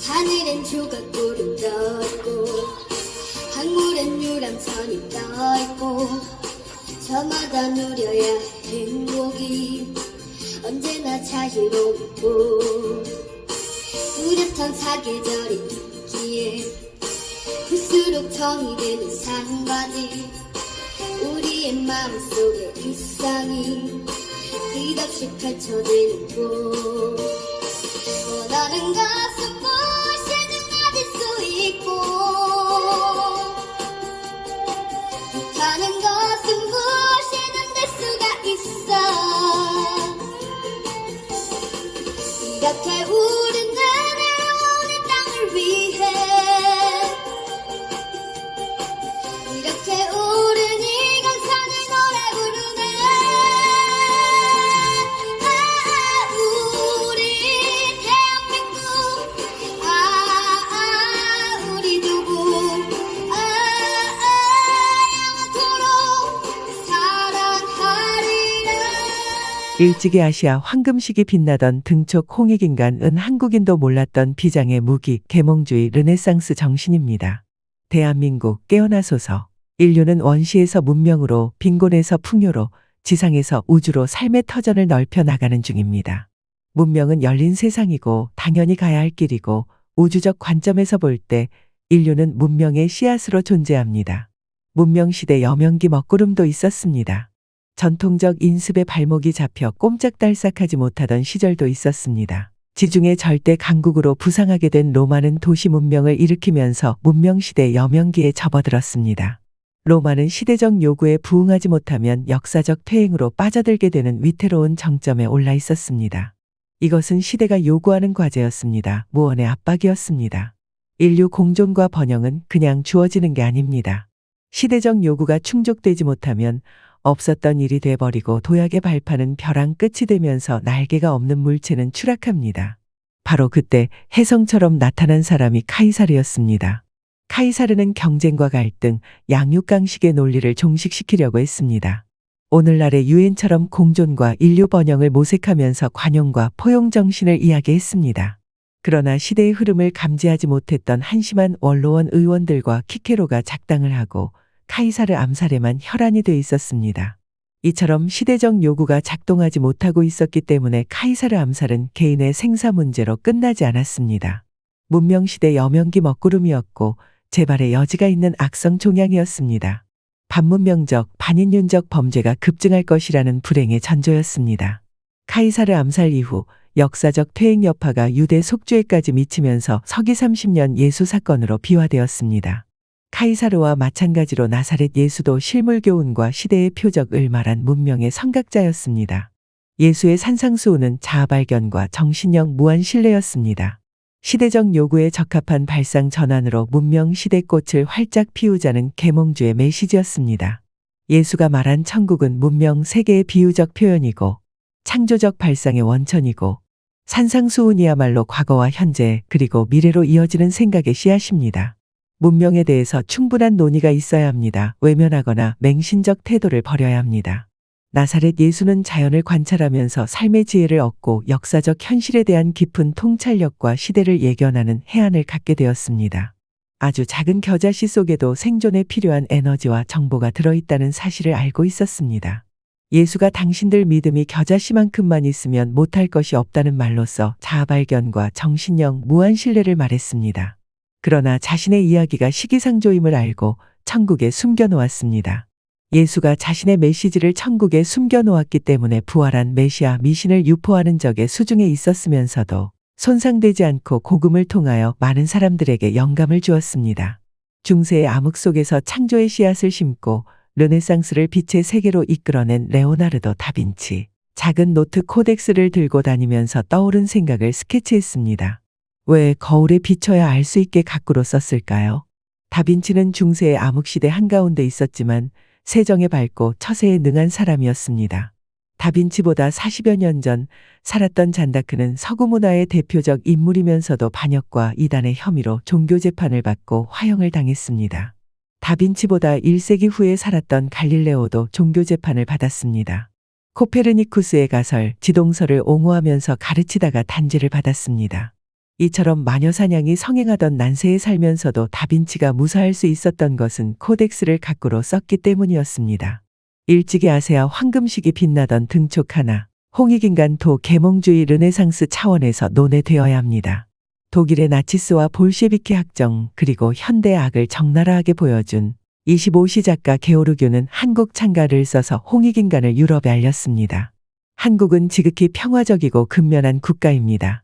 하늘엔 조각구름 떠있고 강물엔 유람선이 떠있고 저마다 누려야 행복이 언제나 자유롭고 뚜렷한 사계절이 있기에 볼수록 정이 되는 산바지 우리의 마음속에 일상이 끝없이 펼쳐지는 곳 원하는 것은 무엇이든 가질 수 있고 못하는 것은 무엇이든 될 수가 있어 이렇게 우리는 우리 땅을 위해 이렇게 우린 이 강산을 노래 부르네 우리 대한민국 우리 누구 영원토록 사랑하리라. 일찍이 아시아 황금식이 빛나던 등촉 홍익인간은 한국인도 몰랐던 비장의 무기 계몽주의 르네상스 정신입니다. 대한민국 깨어나소서. 인류는 원시에서 문명으로 빈곤에서 풍요로 지상에서 우주로 삶의 터전을 넓혀 나가는 중입니다. 문명은 열린 세상이고 당연히 가야 할 길이고 우주적 관점에서 볼 때 인류는 문명의 씨앗으로 존재합니다. 문명시대 여명기 먹구름도 있었습니다. 전통적 인습에 발목이 잡혀 꼼짝달싹하지 못하던 시절도 있었습니다. 지중해 절대 강국으로 부상하게 된 로마는 도시 문명을 일으키면서 문명시대 여명기에 접어들었습니다. 로마는 시대적 요구에 부응하지 못하면 역사적 퇴행으로 빠져들게 되는 위태로운 정점에 올라 있었습니다. 이것은 시대가 요구하는 과제였습니다. 무언의 압박이었습니다. 인류 공존과 번영은 그냥 주어지는 게 아닙니다. 시대적 요구가 충족되지 못하면 없었던 일이 돼버리고 도약의 발판은 벼랑 끝이 되면서 날개가 없는 물체는 추락합니다. 바로 그때 혜성처럼 나타난 사람이 카이사르였습니다. 카이사르는 경쟁과 갈등, 양육강식의 논리를 종식시키려고 했습니다. 오늘날의 유엔처럼 공존과 인류 번영을 모색하면서 관용과 포용 정신을 이야기했습니다. 그러나 시대의 흐름을 감지하지 못했던 한심한 원로원 의원들과 키케로가 작당을 하고 카이사르 암살에만 혈안이 돼 있었습니다. 이처럼 시대적 요구가 작동하지 못하고 있었기 때문에 카이사르 암살은 개인의 생사 문제로 끝나지 않았습니다. 문명시대 여명기 먹구름이었고 재발의 여지가 있는 악성 종양이었습니다. 반문명적, 반인륜적 범죄가 급증할 것이라는 불행의 전조였습니다. 카이사르 암살 이후 역사적 퇴행 여파가 유대 속죄에까지 미치면서 서기 30년 예수 사건으로 비화되었습니다. 카이사르와 마찬가지로 나사렛 예수도 실물 교훈과 시대의 표적을 말한 문명의 선각자였습니다. 예수의 산상수훈은 자아발견과 정신력 무한 신뢰였습니다. 시대적 요구에 적합한 발상 전환으로 문명 시대 꽃을 활짝 피우자는 계몽주의 메시지였습니다. 예수가 말한 천국은 문명 세계의 비유적 표현이고 창조적 발상의 원천이고 산상수훈이야말로 과거와 현재 그리고 미래로 이어지는 생각의 씨앗입니다. 문명에 대해서 충분한 논의가 있어야 합니다. 외면하거나 맹신적 태도를 버려야 합니다. 나사렛 예수는 자연을 관찰하면서 삶의 지혜를 얻고 역사적 현실에 대한 깊은 통찰력과 시대를 예견하는 해안을 갖게 되었습니다. 아주 작은 겨자씨 속에도 생존에 필요한 에너지와 정보가 들어있다는 사실을 알고 있었습니다. 예수가 당신들 믿음이 겨자씨만큼만 있으면 못할 것이 없다는 말로써 자아발견과 정신력 무한 신뢰를 말했습니다. 그러나 자신의 이야기가 시기상조임을 알고 천국에 숨겨놓았습니다. 예수가 자신의 메시지를 천국에 숨겨놓았기 때문에 부활한 메시아 미신을 유포하는 적에 수중에 있었으면서도 손상되지 않고 복음을 통하여 많은 사람들에게 영감을 주었습니다. 중세의 암흑 속에서 창조의 씨앗을 심고 르네상스를 빛의 세계로 이끌어낸 레오나르도 다빈치. 작은 노트 코덱스를 들고 다니면서 떠오른 생각을 스케치했습니다. 왜 거울에 비춰야 알 수 있게 가꾸로 썼을까요? 다빈치는 중세의 암흑시대 한가운데 있었지만 세정에 밝고 처세에 능한 사람이었습니다. 다빈치보다 40여 년 전 살았던 잔다크는 서구 문화의 대표적 인물이면서도 반역과 이단의 혐의로 종교 재판을 받고 화형을 당했습니다. 다빈치보다 1세기 후에 살았던 갈릴레오도 종교 재판을 받았습니다. 코페르니쿠스의 가설, 지동설을 옹호하면서 가르치다가 단죄를 받았습니다. 이처럼 마녀사냥이 성행하던 난세에 살면서도 다빈치가 무사할 수 있었던 것은 코덱스를 갖고로 썼기 때문이었습니다. 일찍이 아세아 황금식이 빛나던 등촉 하나, 홍익인간 도계몽주의 르네상스 차원에서 논해되어야 합니다. 독일의 나치스와 볼셰비키 학정 그리고 현대의 악을 적나라하게 보여준 25시 작가 게오르규는 한국 찬가를 써서 홍익인간을 유럽에 알렸습니다. 한국은 지극히 평화적이고 근면한 국가입니다.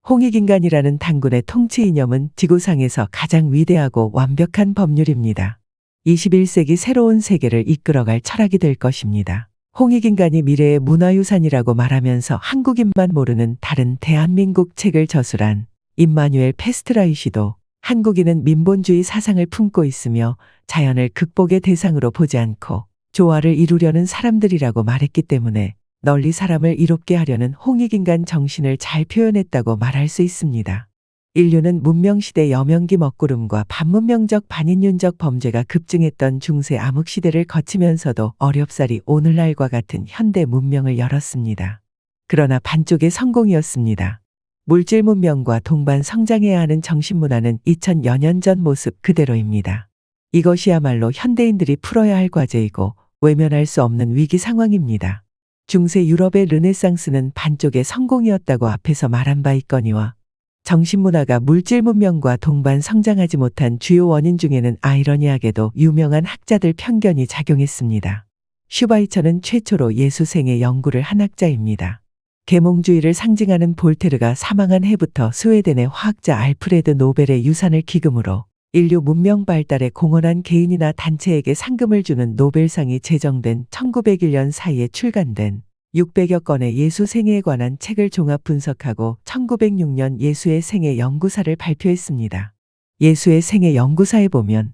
홍익인간이라는 단군의 통치 이념은 지구상에서 가장 위대하고 완벽한 법률입니다. 21세기 새로운 세계를 이끌어갈 철학이 될 것입니다. 홍익인간이 미래의 문화유산이라고 말하면서 한국인만 모르는 다른 대한민국 책을 저술한 임마누엘 페스트라이시도 한국인은 민본주의 사상을 품고 있으며 자연을 극복의 대상으로 보지 않고 조화를 이루려는 사람들이라고 말했기 때문에 널리 사람을 이롭게 하려는 홍익인간 정신을 잘 표현했다고 말할 수 있습니다. 인류는 문명시대 여명기 먹구름과 반문명적 반인륜적 범죄가 급증했던 중세 암흑시대를 거치면서도 어렵사리 오늘날과 같은 현대 문명을 열었습니다. 그러나 반쪽의 성공이었습니다. 물질 문명과 동반 성장해야 하는 정신문화는 2000여 년 전 모습 그대로입니다. 이것이야말로 현대인들이 풀어야 할 과제이고 외면할 수 없는 위기 상황입니다. 중세 유럽의 르네상스는 반쪽의 성공이었다고 앞에서 말한 바 있거니와 정신문화가 물질 문명과 동반 성장하지 못한 주요 원인 중에는 아이러니하게도 유명한 학자들 편견이 작용했습니다. 슈바이처는 최초로 예수생애 연구를 한 학자입니다. 계몽주의를 상징하는 볼테르가 사망한 해부터 스웨덴의 화학자 알프레드 노벨의 유산을 기금으로 인류 문명 발달에 공헌한 개인이나 단체에게 상금을 주는 노벨상이 제정된 1901년 사이에 출간된 600여 건의 예수 생애에 관한 책을 종합 분석하고 1906년 예수의 생애 연구사를 발표했습니다. 예수의 생애 연구사에 보면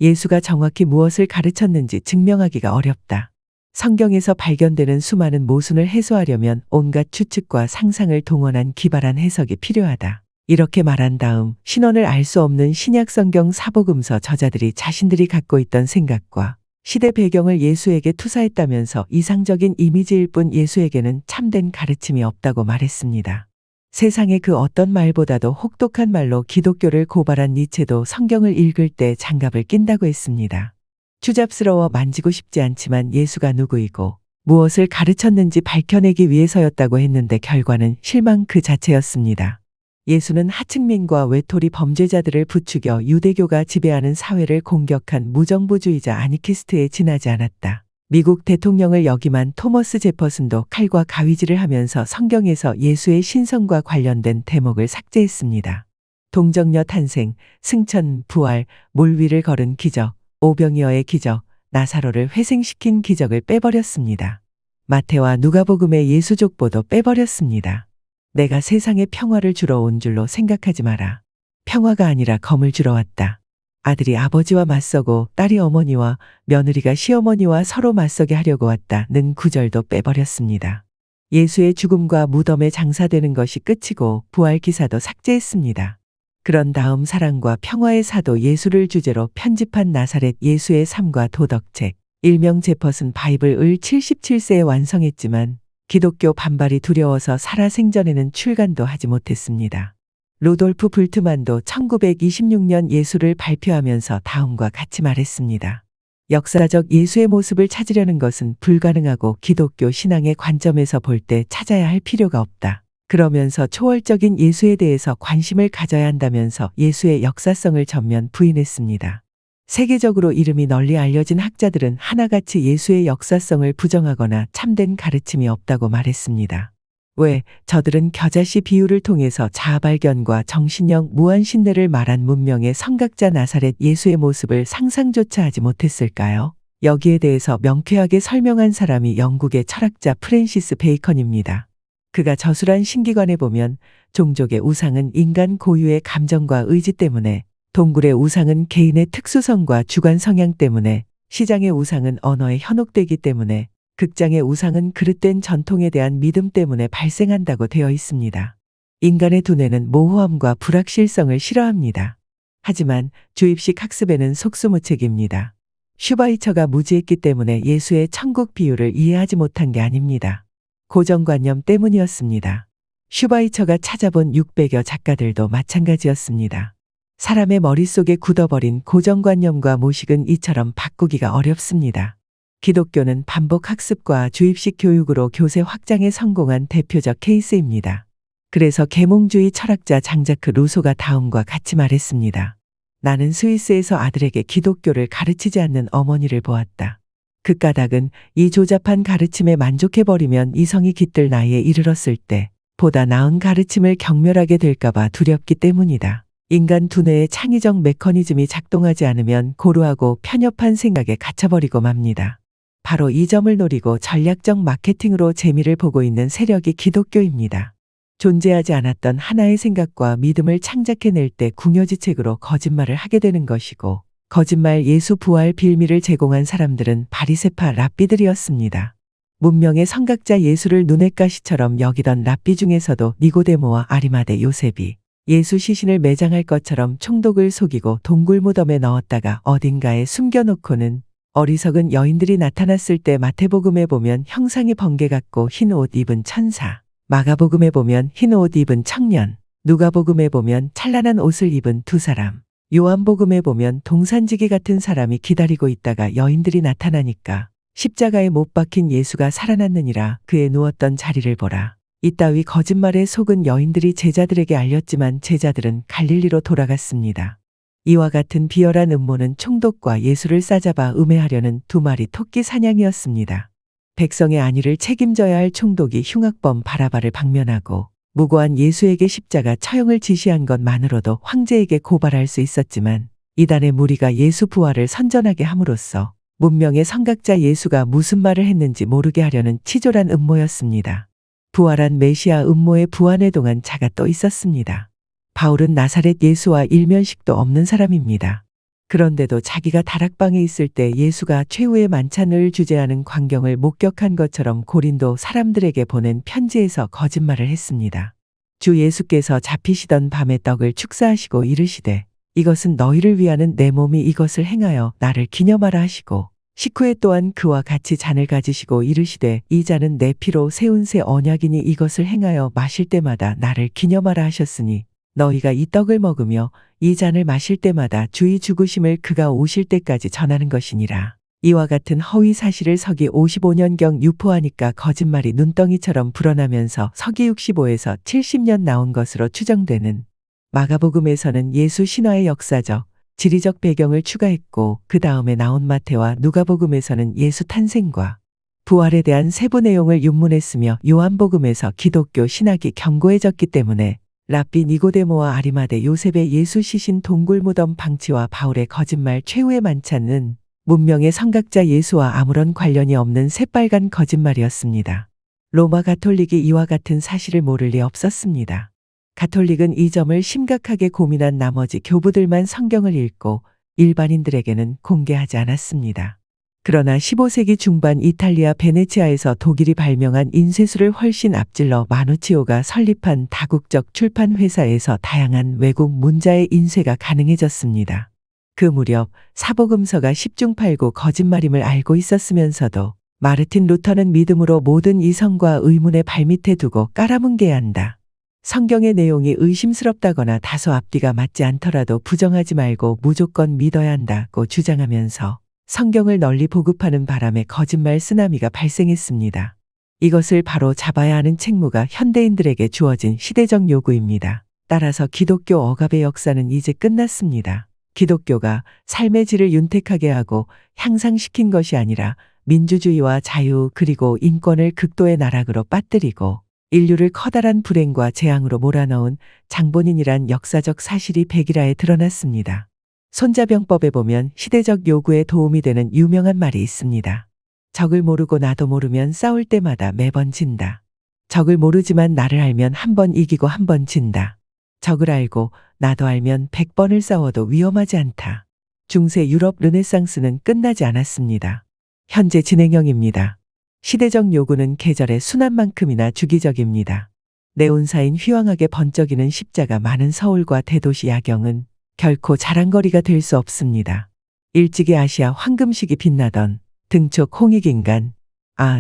예수가 정확히 무엇을 가르쳤는지 증명하기가 어렵다. 성경에서 발견되는 수많은 모순을 해소하려면 온갖 추측과 상상을 동원한 기발한 해석이 필요하다. 이렇게 말한 다음 신원을 알 수 없는 신약 성경 사복음서 저자들이 자신들이 갖고 있던 생각과 시대 배경을 예수에게 투사했다면서 이상적인 이미지일 뿐 예수에게는 참된 가르침이 없다고 말했습니다. 세상의 그 어떤 말보다도 혹독한 말로 기독교를 고발한 니체도 성경을 읽을 때 장갑을 낀다고 했습니다. 추잡스러워 만지고 싶지 않지만 예수가 누구이고 무엇을 가르쳤는지 밝혀내기 위해서였다고 했는데 결과는 실망 그 자체였습니다. 예수는 하층민과 외톨이 범죄자들을 부추겨 유대교가 지배하는 사회를 공격한 무정부주의자 아니키스트에 지나지 않았다. 미국 대통령을 역임한 토머스 제퍼슨도 칼과 가위질을 하면서 성경에서 예수의 신성과 관련된 대목을 삭제했습니다. 동정녀 탄생, 승천, 부활, 물 위를 걸은 기적, 오병이어의 기적, 나사로를 회생시킨 기적을 빼버렸습니다. 마태와 누가복음의 예수 족보도 빼버렸습니다. 내가 세상에 평화를 주러 온 줄로 생각하지 마라. 평화가 아니라 검을 주러 왔다. 아들이 아버지와 맞서고 딸이 어머니와 며느리가 시어머니와 서로 맞서게 하려고 왔다는 구절도 빼버렸습니다. 예수의 죽음과 무덤에 장사되는 것이 끝이고 부활 기사도 삭제했습니다. 그런 다음 사랑과 평화의 사도 예수를 주제로 편집한 나사렛 예수의 삶과 도덕책, 일명 제퍼슨 바이블을 77세에 완성했지만 기독교 반발이 두려워서 살아생전에는 출간도 하지 못했습니다. 루돌프 불트만도 1926년 예수를 발표하면서 다음과 같이 말했습니다. 역사적 예수의 모습을 찾으려는 것은 불가능하고 기독교 신앙의 관점에서 볼 때 찾아야 할 필요가 없다. 그러면서 초월적인 예수에 대해서 관심을 가져야 한다면서 예수의 역사성을 전면 부인했습니다. 세계적으로 이름이 널리 알려진 학자들은 하나같이 예수의 역사성을 부정하거나 참된 가르침이 없다고 말했습니다. 왜 저들은 겨자씨 비유를 통해서 자아발견과 정신력 무한신뢰를 말한 문명의 성각자 나사렛 예수의 모습을 상상조차 하지 못했을까요? 여기에 대해서 명쾌하게 설명한 사람이 영국의 철학자 프랜시스 베이컨입니다. 그가 저술한 신기관에 보면 종족의 우상은 인간 고유의 감정과 의지 때문에, 동굴의 우상은 개인의 특수성과 주관 성향 때문에, 시장의 우상은 언어에 현혹되기 때문에, 극장의 우상은 그릇된 전통에 대한 믿음 때문에 발생한다고 되어 있습니다. 인간의 두뇌는 모호함과 불확실성을 싫어합니다. 하지만 주입식 학습에는 속수무책입니다. 슈바이처가 무지했기 때문에 예수의 천국 비유를 이해하지 못한 게 아닙니다. 고정관념 때문이었습니다. 슈바이처가 찾아본 600여 작가들도 마찬가지였습니다. 사람의 머릿속에 굳어버린 고정관념과 모식은 이처럼 바꾸기가 어렵습니다. 기독교는 반복 학습과 주입식 교육으로 교세 확장에 성공한 대표적 케이스입니다. 그래서 계몽주의 철학자 장자크 루소가 다음과 같이 말했습니다. 나는 스위스에서 아들에게 기독교를 가르치지 않는 어머니를 보았다. 그 까닭은 이 조잡한 가르침에 만족해버리면 이성이 깃들 나이에 이르렀을 때 보다 나은 가르침을 경멸하게 될까봐 두렵기 때문이다. 인간 두뇌의 창의적 메커니즘이 작동하지 않으면 고루하고 편협한 생각에 갇혀버리고 맙니다. 바로 이 점을 노리고 전략적 마케팅으로 재미를 보고 있는 세력이 기독교입니다. 존재하지 않았던 하나의 생각과 믿음을 창작해낼 때 궁여지책으로 거짓말을 하게 되는 것이고, 거짓말 예수 부활 빌미를 제공한 사람들은 바리새파 랍비들이었습니다. 문명의 성각자 예수를 눈의 가시처럼 여기던 랍비 중에서도 니고데모와 아리마대 요셉이 예수 시신을 매장할 것처럼 총독을 속이고 동굴 무덤에 넣었다가 어딘가에 숨겨놓고는 어리석은 여인들이 나타났을 때 마태복음에 보면 형상이 번개 같고 흰 옷 입은 천사, 마가복음에 보면 흰 옷 입은 청년, 누가복음에 보면 찬란한 옷을 입은 두 사람, 요한복음에 보면 동산지기 같은 사람이 기다리고 있다가 여인들이 나타나니까 십자가에 못 박힌 예수가 살아났느니라, 그에 누웠던 자리를 보라. 이따위 거짓말에 속은 여인들이 제자들에게 알렸지만 제자들은 갈릴리로 돌아갔습니다. 이와 같은 비열한 음모는 총독과 예수를 싸잡아 음해하려는 두 마리 토끼 사냥이었습니다. 백성의 안위를 책임져야 할 총독이 흉악범 바라바를 방면하고 무고한 예수에게 십자가 처형을 지시한 것만으로도 황제에게 고발할 수 있었지만, 이단의 무리가 예수 부활을 선전하게 함으로써 문명의 성각자 예수가 무슨 말을 했는지 모르게 하려는 치졸한 음모였습니다. 부활한 메시아 음모에 부안해동한 자가 또 있었습니다. 바울은 나사렛 예수와 일면식도 없는 사람입니다. 그런데도 자기가 다락방에 있을 때 예수가 최후의 만찬을 주재하는 광경을 목격한 것처럼 고린도 사람들에게 보낸 편지에서 거짓말을 했습니다. 주 예수께서 잡히시던 밤에 떡을 축사하시고 이르시되 이것은 너희를 위하는 내 몸이 이것을 행하여 나를 기념하라 하시고, 식후에 또한 그와 같이 잔을 가지시고 이르시되 이 잔은 내 피로 세운 새 언약이니 이것을 행하여 마실 때마다 나를 기념하라 하셨으니 너희가 이 떡을 먹으며 이 잔을 마실 때마다 주의 죽으심을 그가 오실 때까지 전하는 것이니라. 이와 같은 허위 사실을 서기 55년경 유포하니까 거짓말이 눈덩이처럼 불어나면서 서기 65에서 70년 나온 것으로 추정되는 마가복음에서는 예수 신화의 역사적, 지리적 배경을 추가했고, 그 다음에 나온 마태와 누가복음에서는 예수 탄생과 부활에 대한 세부 내용을 윤문했으며, 요한복음에서 기독교 신학이 견고해졌기 때문에 랍비 니고데모와 아리마대 요셉의 예수 시신 동굴 무덤 방치와 바울의 거짓말 최후의 만찬은 문명의 성각자 예수와 아무런 관련이 없는 새빨간 거짓말이었습니다. 로마 가톨릭이 이와 같은 사실을 모를 리 없었습니다. 가톨릭은 이 점을 심각하게 고민한 나머지 교부들만 성경을 읽고 일반인들에게는 공개하지 않았습니다. 그러나 15세기 중반 이탈리아 베네치아에서 독일이 발명한 인쇄술을 훨씬 앞질러 마누치오가 설립한 다국적 출판 회사에서 다양한 외국 문자의 인쇄가 가능해졌습니다. 그 무렵 사복음서가 10중 8구 거짓말임을 알고 있었으면서도 마르틴 루터는 믿음으로 모든 이성과 의문의 발밑에 두고 깔아뭉개야 한다. 성경의 내용이 의심스럽다거나 다소 앞뒤가 맞지 않더라도 부정하지 말고 무조건 믿어야 한다고 주장하면서 성경을 널리 보급하는 바람에 거짓말 쓰나미가 발생했습니다. 이것을 바로 잡아야 하는 책무가 현대인들에게 주어진 시대적 요구입니다. 따라서 기독교 억압의 역사는 이제 끝났습니다. 기독교가 삶의 질을 윤택하게 하고 향상시킨 것이 아니라 민주주의와 자유 그리고 인권을 극도의 나락으로 빠뜨리고 인류를 커다란 불행과 재앙으로 몰아넣은 장본인이란 역사적 사실이 백일화에 드러났습니다. 손자병법에 보면 시대적 요구에 도움이 되는 유명한 말이 있습니다. 적을 모르고 나도 모르면 싸울 때마다 매번 진다. 적을 모르지만 나를 알면 한 번 이기고 한 번 진다. 적을 알고 나도 알면 100번을 싸워도 위험하지 않다. 중세 유럽 르네상스는 끝나지 않았습니다. 현재 진행형입니다. 시대적 요구는 계절의 순환만큼이나 주기적입니다. 내온사인 휘황하게 번쩍이는 십자가 많은 서울과 대도시 야경은 결코 자랑거리가 될 수 없습니다. 일찍이 아시아 황금식이 빛나던 등촉 홍익인간,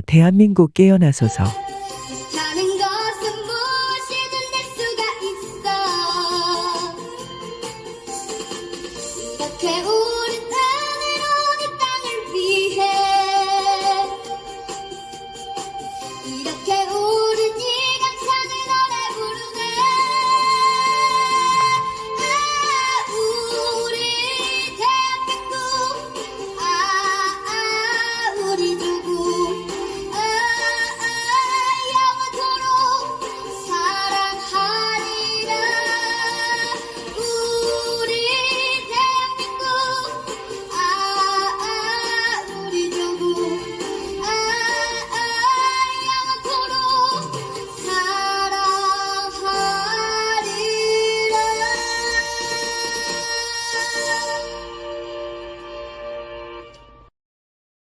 대한민국 깨어나소서. 사는 것은 무엇이 이렇게 우리